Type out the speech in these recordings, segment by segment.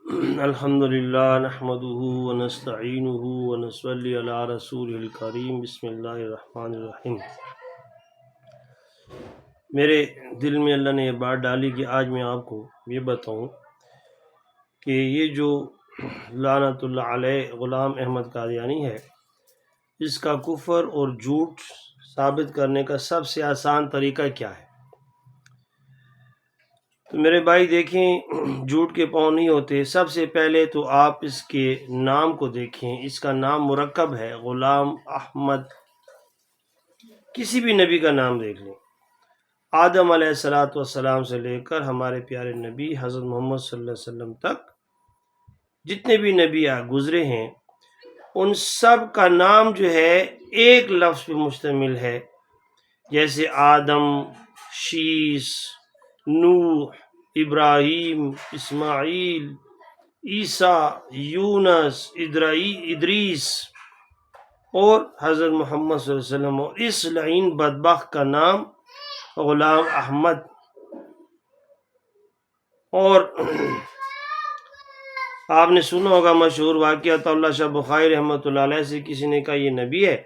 الحمدللہ نحمده ونستعینه ونصلی علی رسول الکریم بسم اللہ الرحمن الرحیم۔ میرے دل میں اللہ نے یہ بات ڈالی کہ آج میں آپ کو یہ بتاؤں کہ یہ جو لعنت اللہ علیہ غلام احمد قادیانی ہے، اس کا کفر اور جھوٹ ثابت کرنے کا سب سے آسان طریقہ کیا ہے؟ تو میرے بھائی دیکھیں، جھوٹ کے پاؤں نہیں ہوتے۔ سب سے پہلے تو آپ اس کے نام کو دیکھیں، اس کا نام مرکب ہے، غلام احمد۔ کسی بھی نبی کا نام دیکھ لیں، آدم علیہ السلام سے لے کر ہمارے پیارے نبی حضرت محمد صلی اللہ علیہ وسلم تک جتنے بھی نبی گزرے ہیں، ان سب کا نام جو ہے ایک لفظ پہ مشتمل ہے، جیسے آدم، شیس، نوح، ابراہیم، اسماعیل، عیسیٰ، یونس، ادریس اور حضرت محمد صلی اللہ علیہ وسلم، اور اس لعین بدبخت کا نام غلام احمد۔ اور آپ نے سنا ہوگا مشہور واقعہ، اللہ شاہ بخاری رحمۃ اللہ علیہ سے کسی نے کہا یہ نبی ہے،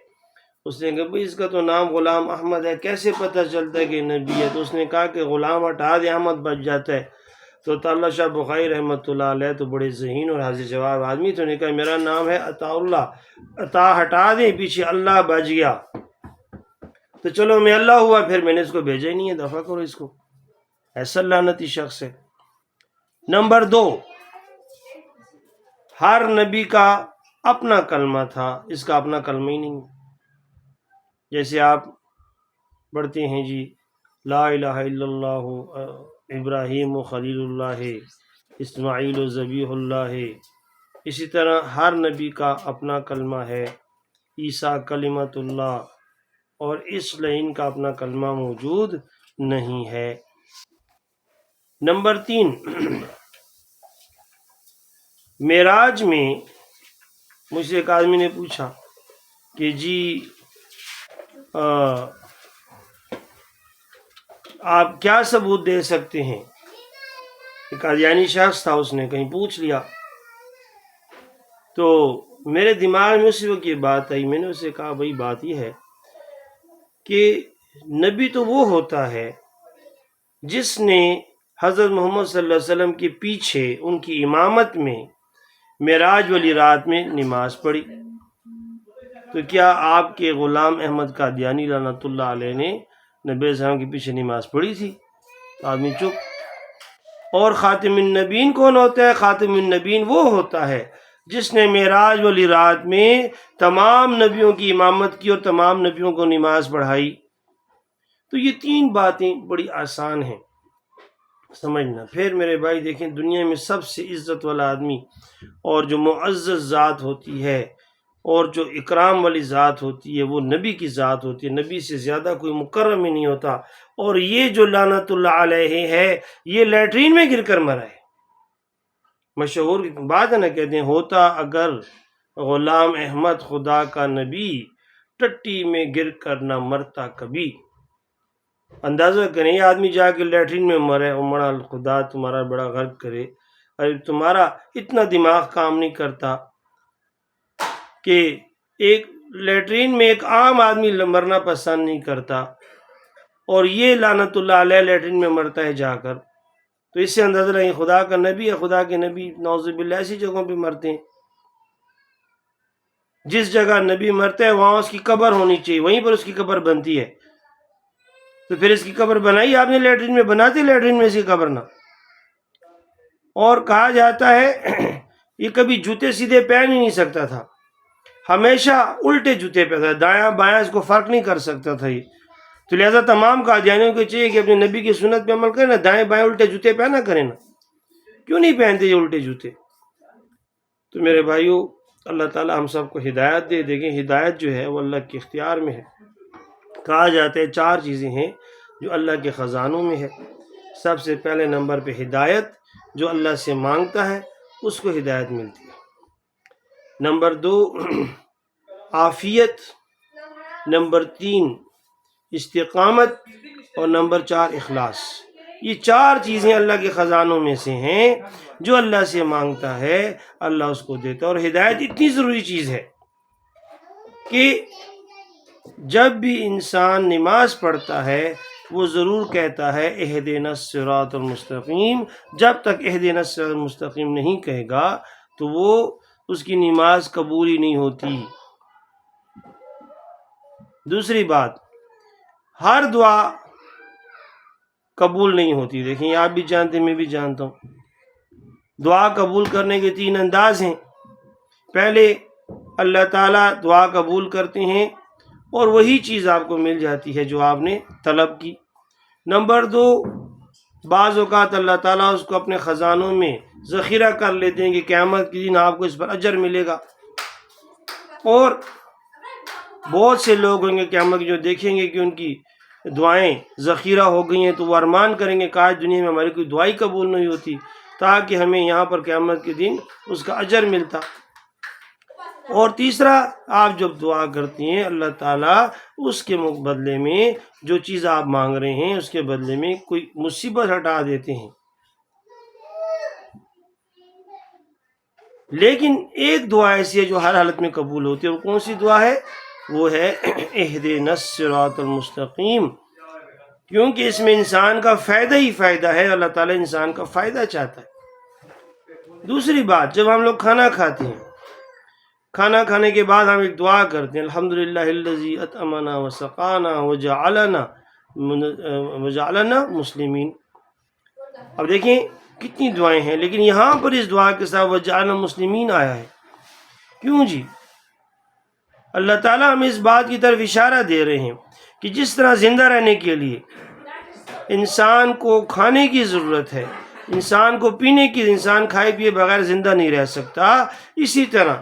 اس نے کہا بھئی اس کا تو نام غلام احمد ہے، کیسے پتہ چلتا ہے کہ نبی ہے؟ تو اس نے کہا کہ غلام ہٹا دے احمد بچ جاتا ہے۔ تو اللہ شاہ بخاری رحمۃ اللہ علیہ تو بڑے ذہین اور حاضر جواب آدمی، تو نے کہا میرا نام ہے عطا اللہ، عطا ہٹا دیں پیچھے اللہ بچ گیا، تو چلو میں اللہ ہوا، پھر میں نے اس کو بھیجا ہی نہیں ہے، دفع کرو اس کو، ایسا لعنتی شخص ہے۔ نمبر 2، ہر نبی کا اپنا کلمہ تھا، اس کا اپنا کلمہ ہی نہیں ہے۔ جیسے آپ پڑھتے ہیں جی لا الہ الا اللہ، ابراہیم و خلیل اللہ، اسماعیل و ذبیح اللہ، اسی طرح ہر نبی کا اپنا کلمہ ہے، عیسیٰ کلمۃ اللہ، اور اس لعین کا اپنا کلمہ موجود نہیں ہے۔ نمبر 3، معراج میں مجھ سے ایک آدمی نے پوچھا کہ جی آپ کیا ثبوت دے سکتے ہیں؟ ایک قادیانی شخص تھا، اس نے کہیں پوچھ لیا، تو میرے دماغ میں اسی وقت یہ بات آئی، میں نے اسے کہا بھائی بات یہ ہے کہ نبی تو وہ ہوتا ہے جس نے حضرت محمد صلی اللہ علیہ وسلم کے پیچھے ان کی امامت میں معراج والی رات میں نماز پڑھی۔ تو کیا آپ کے غلام احمد قادیانی لعنت اللہ علیہ نے نبی صلی اللہ علیہ وسلم کے پیچھے نماز پڑھی تھی؟ تو آدمی چپ۔ اور خاتم النبیین کون ہوتا ہے؟ خاتم النبیین وہ ہوتا ہے جس نے معراج والی رات میں تمام نبیوں کی امامت کی اور تمام نبیوں کو نماز پڑھائی۔ تو یہ 3 باتیں بڑی آسان ہیں سمجھنا۔ پھر میرے بھائی دیکھیں، دنیا میں سب سے عزت والا آدمی اور جو معزز ذات ہوتی ہے اور جو اکرام والی ذات ہوتی ہے، وہ نبی کی ذات ہوتی ہے۔ نبی سے زیادہ کوئی مکرم ہی نہیں ہوتا۔ اور یہ جو لعنت اللہ علیہ ہے، یہ لیٹرین میں گر کر مرا ہے۔ مشہور بات ہے نا، کہتے ہیں ہوتا اگر غلام احمد خدا کا نبی، ٹٹی میں گر کر نہ مرتا کبھی۔ اندازہ کریں، یہ آدمی جا کے لیٹرین میں مرے، مڑا خدا تمہارا بڑا غرق کرے، ارے تمہارا اتنا دماغ کام نہیں کرتا کہ ایک لیٹرین میں ایک عام آدمی مرنا پسند نہیں کرتا، اور یہ لعنت اللہ علیہ لیٹرین میں مرتا ہے جا کر، تو اس سے اندازہ لگیں خدا کا نبی ہے۔ خدا کے نبی نعوذ باللہ ایسی جگہوں پہ مرتے ہیں، جس جگہ نبی مرتا ہے وہاں اس کی قبر ہونی چاہیے، وہیں پر اس کی قبر بنتی ہے۔ تو پھر اس کی قبر بنائی آپ نے لیٹرین میں، بناتے لیٹرین میں اس کی قبر نہ۔ اور کہا جاتا ہے یہ کبھی جوتے سیدھے پہن ہی نہیں سکتا تھا، ہمیشہ الٹے جوتے پہنتا تھا، دایاں بایاں اس کو فرق نہیں کر سکتا تھا یہ۔ تو لہذا تمام قادیانیوں کو چاہیے کہ اپنے نبی کی سنت پہ عمل کریں نا، دائیں بائیں الٹے جوتے پہنا کریں نا۔ کیوں نہیں پہنتے یہ الٹے جوتے؟ تو میرے بھائیو، اللہ تعالی ہم سب کو ہدایت دے۔ دیکھیں ہدایت جو ہے وہ اللہ کے اختیار میں ہے۔ کہا جاتا ہے 4 چیزیں ہیں جو اللہ کے خزانوں میں ہے۔ سب سے پہلے نمبر پہ ہدایت، جو اللہ سے مانگتا ہے اس کو ہدایت ملتی ہے۔ نمبر 2 عافیت، نمبر 3 استقامت، اور نمبر 4 اخلاص۔ یہ 4 چیزیں اللہ کے خزانوں میں سے ہیں، جو اللہ سے مانگتا ہے اللہ اس کو دیتا ہے۔ اور ہدایت اتنی ضروری چیز ہے کہ جب بھی انسان نماز پڑھتا ہے وہ ضرور کہتا ہے اہدنا الصراط المستقیم۔ جب تک اہدنا الصراط المستقیم نہیں کہے گا تو وہ اس کی نماز قبول ہی نہیں ہوتی۔ دوسری بات، ہر دعا قبول نہیں ہوتی۔ دیکھیں آپ بھی جانتے ہیں، میں بھی جانتا ہوں، دعا قبول کرنے کے 3 انداز ہیں۔ پہلے اللہ تعالیٰ دعا قبول کرتے ہیں اور وہی چیز آپ کو مل جاتی ہے جو آپ نے طلب کی۔ نمبر 2، بعض اوقات اللہ تعالیٰ اس کو اپنے خزانوں میں ذخیرہ کر لیتے ہیں کہ قیامت کے دن آپ کو اس پر اجر ملے گا۔ اور بہت سے لوگ ہوں گے قیامت جو دیکھیں گے کہ ان کی دعائیں ذخیرہ ہو گئی ہیں تو وہ ارمان کریں گے کاش دنیا میں ہماری کوئی دعائی قبول نہیں ہوتی تاکہ ہمیں یہاں پر قیامت کے دن اس کا اجر ملتا۔ اور تیسرا، آپ جب دعا کرتی ہیں اللہ تعالیٰ اس کے بدلے میں جو چیز آپ مانگ رہے ہیں اس کے بدلے میں کوئی مصیبت ہٹا دیتے ہیں۔ لیکن ایک دعا ایسی ہے جو ہر حالت میں قبول ہوتی ہے، اور کون سی دعا ہے؟ وہ ہے اہدنا الصراط المستقیم، کیونکہ اس میں انسان کا فائدہ ہی فائدہ ہے، اللہ تعالیٰ انسان کا فائدہ چاہتا ہے۔ دوسری بات، جب ہم لوگ کھانا کھاتے ہیں، کھانا کھانے کے بعد ہم ایک دعا کرتے ہیں، الحمدللہ الذی اطعمنا وسقانا وجعلنا مسلمین۔ اب دیکھیں کتنی دعائیں ہیں، لیکن یہاں پر اس دعا کے ساتھ وجعلنا مسلمین آیا ہے۔ کیوں جی؟ اللہ تعالیٰ ہمیں اس بات کی طرف اشارہ دے رہے ہیں کہ جس طرح زندہ رہنے کے لیے انسان کو کھانے کی ضرورت ہے، انسان کو پینے کی، انسان کھائے پیے بغیر زندہ نہیں رہ سکتا، اسی طرح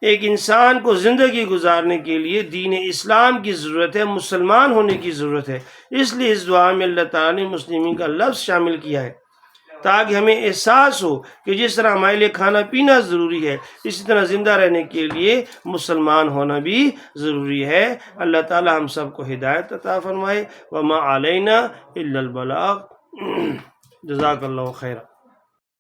ایک انسان کو زندگی گزارنے کے لیے دین اسلام کی ضرورت ہے، مسلمان ہونے کی ضرورت ہے۔ اس لیے اس دعا میں اللہ تعالیٰ نے مسلمین کا لفظ شامل کیا ہے تاکہ ہمیں احساس ہو کہ جس طرح ہمارے لیے کھانا پینا ضروری ہے اسی طرح زندہ رہنے کے لیے مسلمان ہونا بھی ضروری ہے۔ اللہ تعالیٰ ہم سب کو ہدایت عطا فرمائے۔ وما علینا الا البلاغ۔ جزاک اللہ خیرا۔